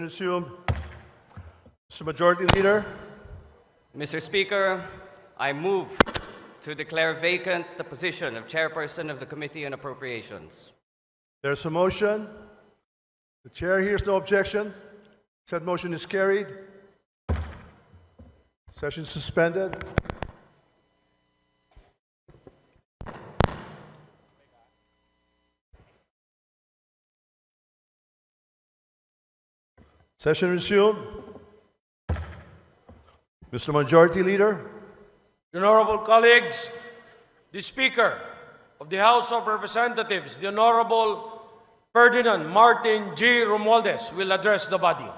Resume. Mr. Majority Leader. Mr. Speaker, I move to declare vacant the position of Chairperson of the Committee on Appropriations. There's a motion. The chair hears no objection. Said motion is carried. Session suspended. Session resumed. Mr. Majority Leader. Honorable colleagues, the Speaker of the House of Representatives, the Honorable Ferdinand Martin G. Romualdez, will address the body.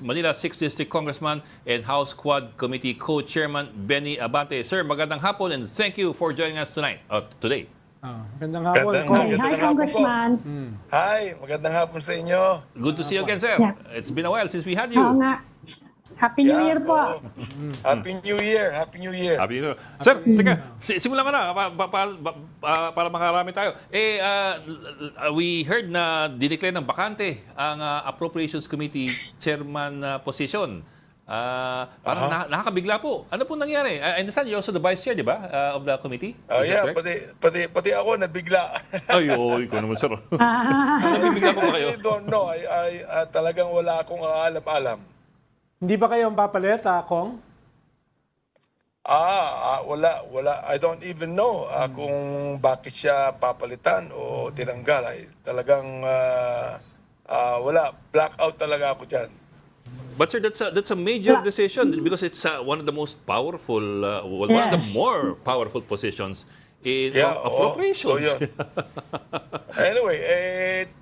Manila 6th District Congressman and House Quad Committee Co-Chairman Benny Abante. Sir, magandang hapon and thank you for joining us today. Magandang hapon. Hi, Congressman. Hi, magandang hapon sa inyo. Good to see you again, sir. Yeah. It's been a while since we had Oo you. nga. Happy New Year po. Happy New Year, Happy New Year. Happy New Year. Sir, teka, simulan ka na para makarami tayo. We heard na dineclare ng bakante ang Appropriations Committee Chairman position. Parang nakakabigla po. Ano po nangyari? I understand you're also the Vice Chair, di ba, of the committee? Oh Is that yeah, correct? pati ako nabigla. Ay, ikaw naman, sir. Nabibigla po ba kayo? I don't know. Talagang wala akong alam-alam. Hindi ba kayo ang papalit, Kong? Wala. I don't even know kung bakit siya papalitan o tinanggal. Talagang wala. Blackout talaga ako dyan. But sir, that's a major decision because it's one of the most powerful, one of the Yes. more powerful positions in Yeah, appropriations. so yun. Anyway,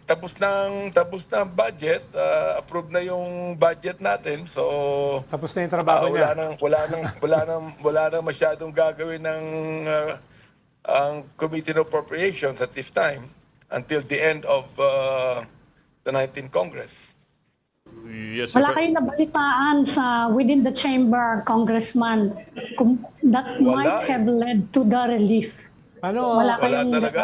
tapos ng budget, approve na yung budget natin. So Tapos na yung trabaho niya. wala nang masyadong gagawin ng ang Committee on Appropriations at this time until the end of the 19th Congress. Yes, sir. Wala kayong nabalitaan sa within the chamber, Congressman, that might have led to the relief. Paano? Wala Wala kayong talaga.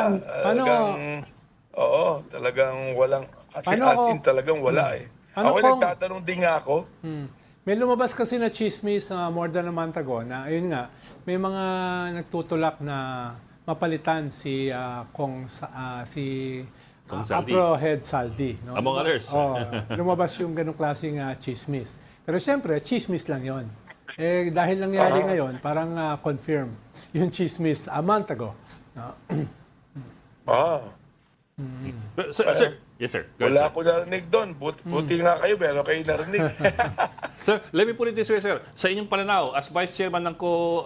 Talagang walang, Paano as ako- in talagang wala eh. Ano Ako kung- nagtatanong din nga ako. May lumabas kasi na chismis more than a month ago na, ayun nga, may mga nagtutulak na mapalitan si Kong Saldi. Apro Head Saldi. No? Among others. Lumabas yung ganong klaseng chismis. Pero siyempre, chismis lang yon. Dahil nangyari ngayon, parang confirm yung chismis a month ago. No? Sir, yes, sir. Go ahead, Wala sir. ako narinig doon. Buti nga kayo, pero kayo narinig. Sir, let me put it this way, sir. Sa inyong pananaw, as Vice Chairman ng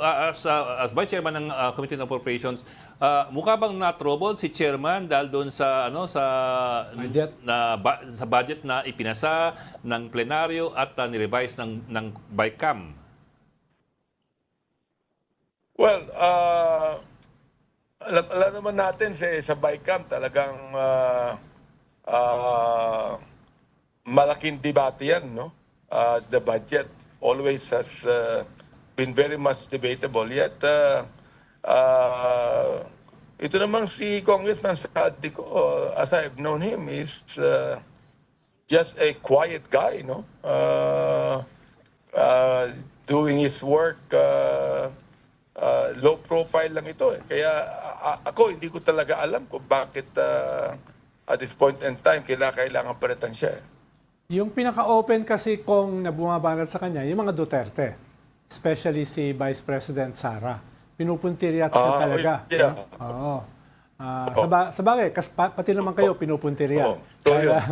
as Vice Chairman ng Committee on Appropriations, mukha bang na-trouble si Chairman dahil doon sa Budget? sa budget na ipinasa ng plenaryo at nirevise ng BICAM? Well, alam naman natin sa BICAM talagang malaking debate yan, no? The budget always has been very much debatable. Yet, ito namang si Congressman Saldi ko, as I've known him, is just a quiet guy, no? Doing his work, low profile lang ito eh. Kaya ako hindi ko talaga alam kung bakit at this point in time kailangan palitan siya. Yung pinaka-open kasi kung na bumabanat sa kanya, yung mga Duterte. Especially si Vice President Sara. Pinupuntirya siya talaga. Yeah. Oo. Sa bagay, pati naman kayo pinupuntirya.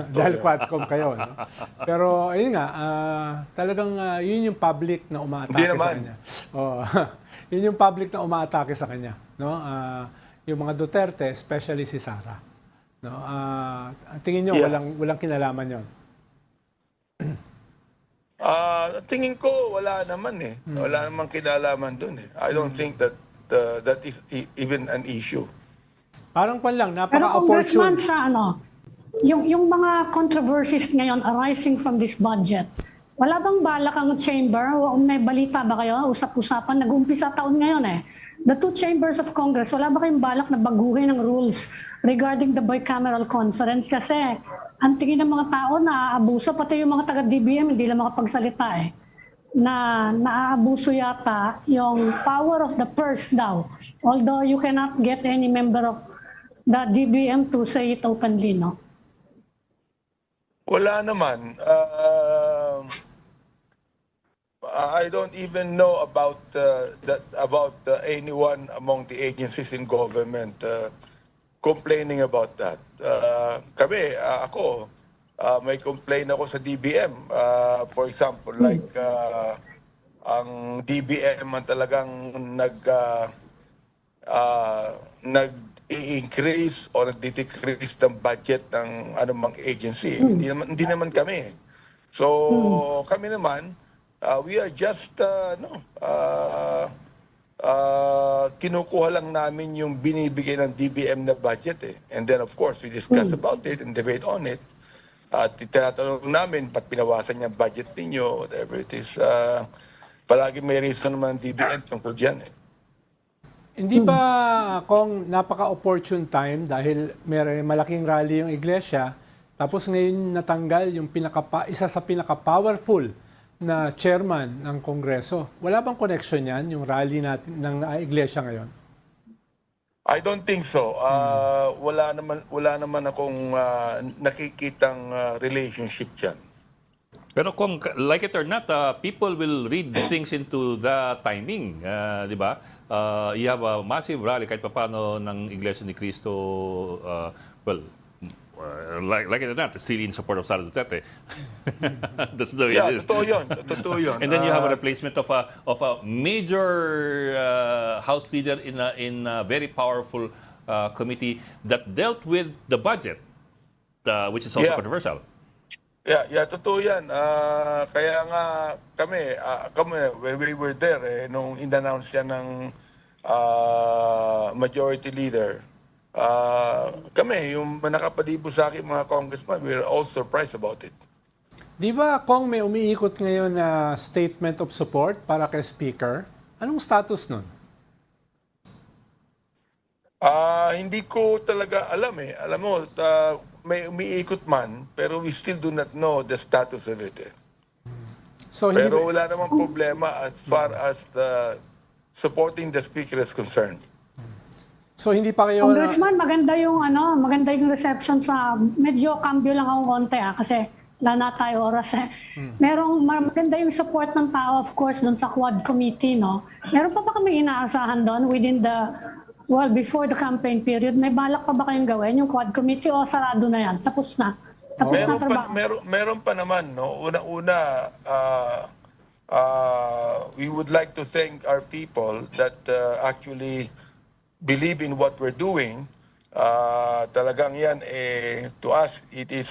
Dahil quadcom kayo. No? Pero ayun nga, talagang yun yung public na umaatake Hindi sa naman. kanya. Oo. Yun yung public na umaatake sa kanya. No? Yung mga Duterte, especially si Sara. No? Tingin nyo, Yeah. walang kinalaman yon. Tingin ko wala naman eh. Wala namang kinalaman dun eh. I don't think that that is even an issue. Parang pan lang, Pero Congressman, napaka-opportune. sa yung mga controversies ngayon arising from this budget, Wala bang balak ang chamber? O may balita ba kayo? Usap-usapan, nag-umpisa taon ngayon eh. The two chambers of Congress, wala ba kayong balak na baguhin ang rules regarding the bicameral conference? Kasi ang tingin ng mga tao na aabuso, pati yung mga taga-DBM hindi lang makapagsalita eh, na naaabuso yata yung power of the purse daw. Although you cannot get any member of the DBM to say it openly, no? Wala naman. I don't even know about anyone among the agencies in government complaining about that. Ako, may complain ako sa DBM. For example, like ang DBM ang talagang nag-i-increase o nag-decrease ng budget ng anumang agency. Hindi naman kami. So, kami naman, we are just, kinukuha lang namin yung binibigay ng DBM na budget eh. And then of course, we discuss about it and debate on it. At tinatanong namin, ba't pinawasan niya budget ninyo, whatever it is. Palagi may reason naman ng DBM tungkol dyan eh. Hindi ba kung napaka-opportune time dahil may malaking rally yung iglesia, tapos ngayon natanggal yung isa sa pinaka-powerful na chairman ng Kongreso? Wala bang connection yan, yung rally natin ng iglesia ngayon? I don't think so. Wala naman akong nakikitang relationship dyan. Pero kung like it or not, people will read things into the timing, di ba? You have a massive rally kahit paano ng Iglesia ni Cristo, like it or not, it's still in support of Sara Duterte. That's the way Yeah, it is. totoo yun. And then you have a replacement of a major House leader in a very powerful committee that dealt with the budget, which is also Yeah. controversial. Yeah, totoo yan. Kaya nga kami, when we were there, nung in-announce yan ng majority leader, kami, yung nakapalibo sa akin mga congressman, we were all surprised about it. Di ba kung may umiikot ngayon na statement of support para kay Speaker, anong status nun? Hindi ko talaga alam eh. Alam mo, may umiikot man, pero we still do not know the status of it eh. So, hindi Pero ba- wala namang problema as far as supporting the speaker is concerned. so hindi pa kayo Congressman, maganda yung reception sa, medyo cambio lang ako konti kasi wala na tayo oras eh. Maganda yung support ng tao, of course, doon sa Quad Committee, no? Meron pa ba kami inaasahan doon before the campaign period? May balak pa ba kayong gawin yung Quad Committee o sarado na yan? Tapos na. Tapos na trabaho. Meron pa naman, no? Una-una, we would like to thank our people that actually believe in what we're doing. Talagang yan, to us, it is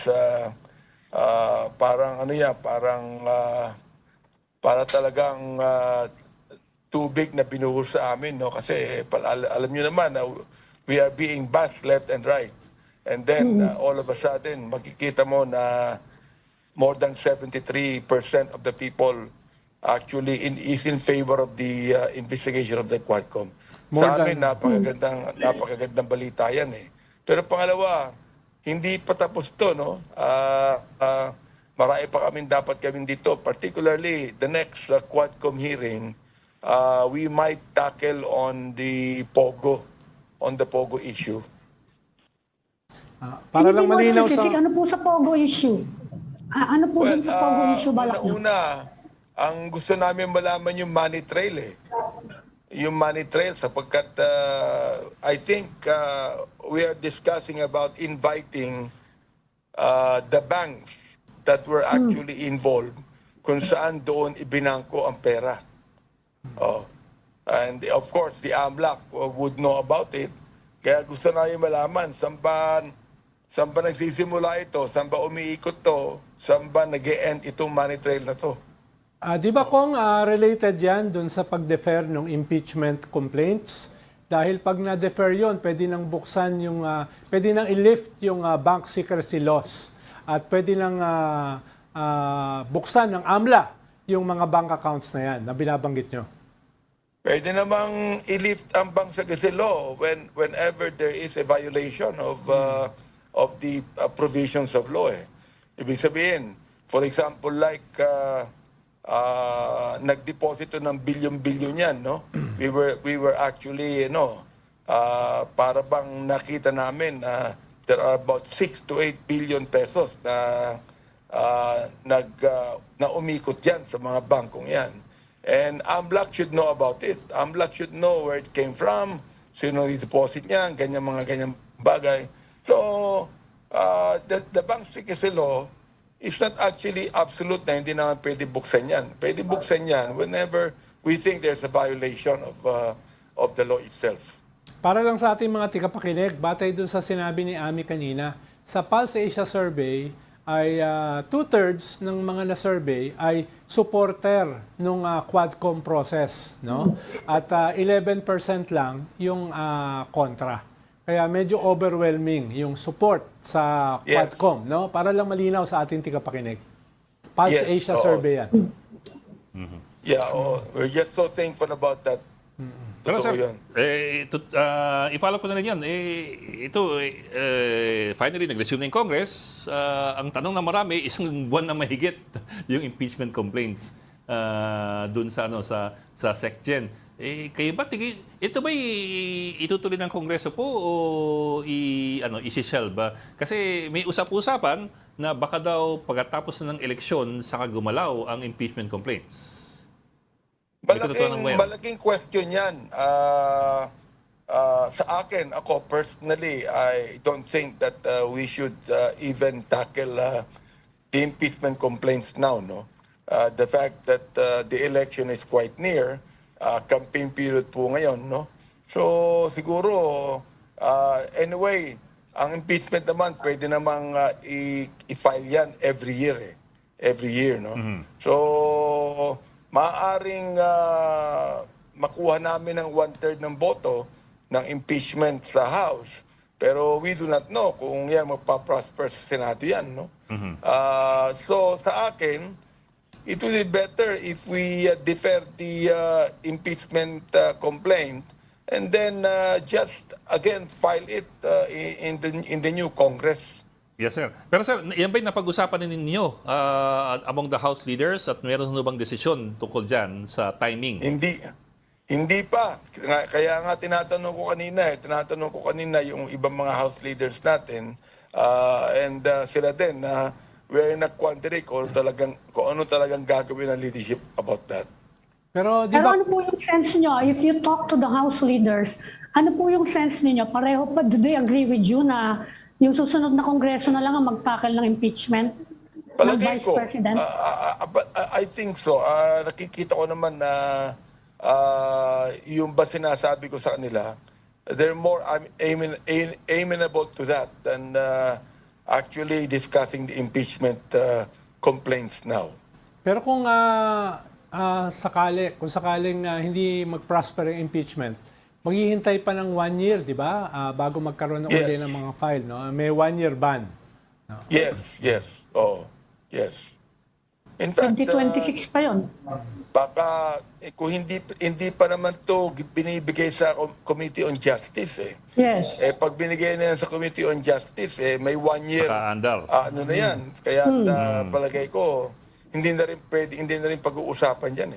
parang para talagang tubig na binuhos sa amin, no? Kasi alam nyo naman na we are being bashed left and right. And then all of a sudden, makikita mo na more than 73% of the people actually is in favor of the investigation of the Quadcom. Sa amin, napakagandang balita yan eh. Pero pangalawa, hindi pa tapos to, no? Marami pa dapat kami dito. Particularly, the next Quadcom hearing, we might tackle on the Pogo issue. para lang Hindi mo malinaw specific, sa... ano po sa Pogo issue? Ano po dun sa Pogo issue balak nyo? Una, ang gusto namin malaman yung money trail eh. Yung money trail sapagkat I think we are discussing about inviting the banks that were actually involved kung saan doon ibinangko ang pera. Oh. And of course, the AMLAC would know about it. Kaya gusto namin malaman saan ba nagsisimula ito, saan ba umiikot to, saan ba nag-e-end itong money trail na to. Di ba kung related yan dun sa pag-defer ng impeachment complaints? Dahil pag na-defer yon, pwede nang buksan pwede nang i-lift yung bank secrecy laws at pwede nang buksan ng AMLA yung mga bank accounts na yan na binabanggit nyo? Pwede namang i-lift ang bank secrecy law whenever there is a violation of the provisions of law. Eh. Ibig sabihin, for example, like nagdeposito ng bilyon-bilyon yan, no? We were actually, para bang nakita namin na there are about 6 to 8 billion pesos na na umikot yan sa mga bangkong yan. And AMLAC should know about it. AMLAC should know where it came from, sino i-deposit niyan, ganyan bagay. So, the bank secrecy law is not actually absolute na hindi naman pwede buksan yan. Pwede buksan yan whenever we think there's a violation of the law itself. Para lang sa ating mga tikapakinig, batay dun sa sinabi ni Ami kanina, sa Pulse Asia Survey ay 2/3 ng mga na-survey ay supporter ng Quadcom process, no? At 11% lang yung kontra. Kaya medyo overwhelming yung support sa Yes. Quadcom, no? Para lang malinaw sa ating tikapakinig. Pulse Yes, Asia oo. Survey yan. Yeah, we're just so thankful about that. Pero Totoo sir, yun. i-follow ko na rin yan. Finally, nag-resume na yung Congress. Ang tanong na marami, isang buwan na mahigit yung impeachment complaints dun sa, sa SecGen. Kayo ba, ito ba itutuloy ng Kongreso po o isi-shelve ba? Kasi may usap-usapan na baka daw pagkatapos na ng eleksyon saka gumalaw ang impeachment complaints. May katotohanan ba yan? Malaking question yan. Sa akin, ako personally, I don't think that we should even tackle the impeachment complaints now. No, the fact that the election is quite near, campaign period po ngayon. No, so siguro anyway, ang impeachment naman pwede namang i-file yan every year. Every year, no. So maaaring makuha namin ng 1/3 ng boto ng impeachment sa House. Pero we do not know kung yan magpa-prosper sa Senado yan. No? So sa akin, it would be better if we defer the impeachment complaint and then just again file it in the new Congress. Yes, sir. Pero sir, yan ba'y napag-usapan ninyo among the House leaders at meron bang desisyon tungkol dyan sa timing? Hindi pa. Kaya nga tinatanong ko kanina yung ibang mga House leaders natin and sila din na we're in a quandary kung ano talagang gagawin ng leadership about that. Pero di Pero ba ano po yung sense nyo? If you talk to the House leaders, ano po yung sense ninyo? Pareho pa, do they agree with you na yung susunod na Kongreso na lang ang mag-tackle ng impeachment ng Palagay Vice ko, President? I think so. Nakikita ko naman na yung ba sinasabi ko sa kanila, they're more amenable to that than actually discussing the impeachment complaints now. Pero kung sakaling hindi mag-prosper yung impeachment, maghihintay pa ng 1 year, di ba? Bago magkaroon ng Yes. uli ng mga file, no? May 1-year ban. Yes. Oh, yes. In fact, 2026 pa yun. baka kung hindi pa naman to binibigay sa Committee on Justice Yes. pag binigay na yan sa Committee on Justice may 1 year Nakaandar. ano na yan kaya palagay ko hindi na rin pag-uusapan yan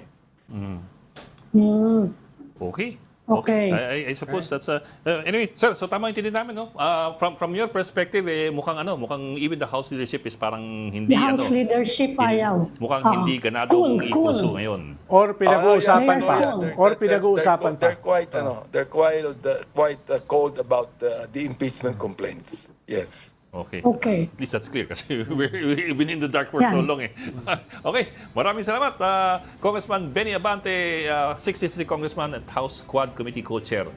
Okay. Okay. I suppose that's anyway, sir, so tama intindi namin, no? From your perspective, mukhang even the House leadership is parang hindi The House leadership ayaw. mukhang Oo. hindi ganadong ipuso ngayon. Or pinag-uusapan pa. Yeah. Or pinag-uusapan pa. They're quite cold about the impeachment complaints. Yes. Okay. Okay. At least that's clear kasi we've been in the dark for so Yan. long Okay, maraming salamat. Congressman Benny Abante, 63 Congressman at House Quad Committee Co-Chair.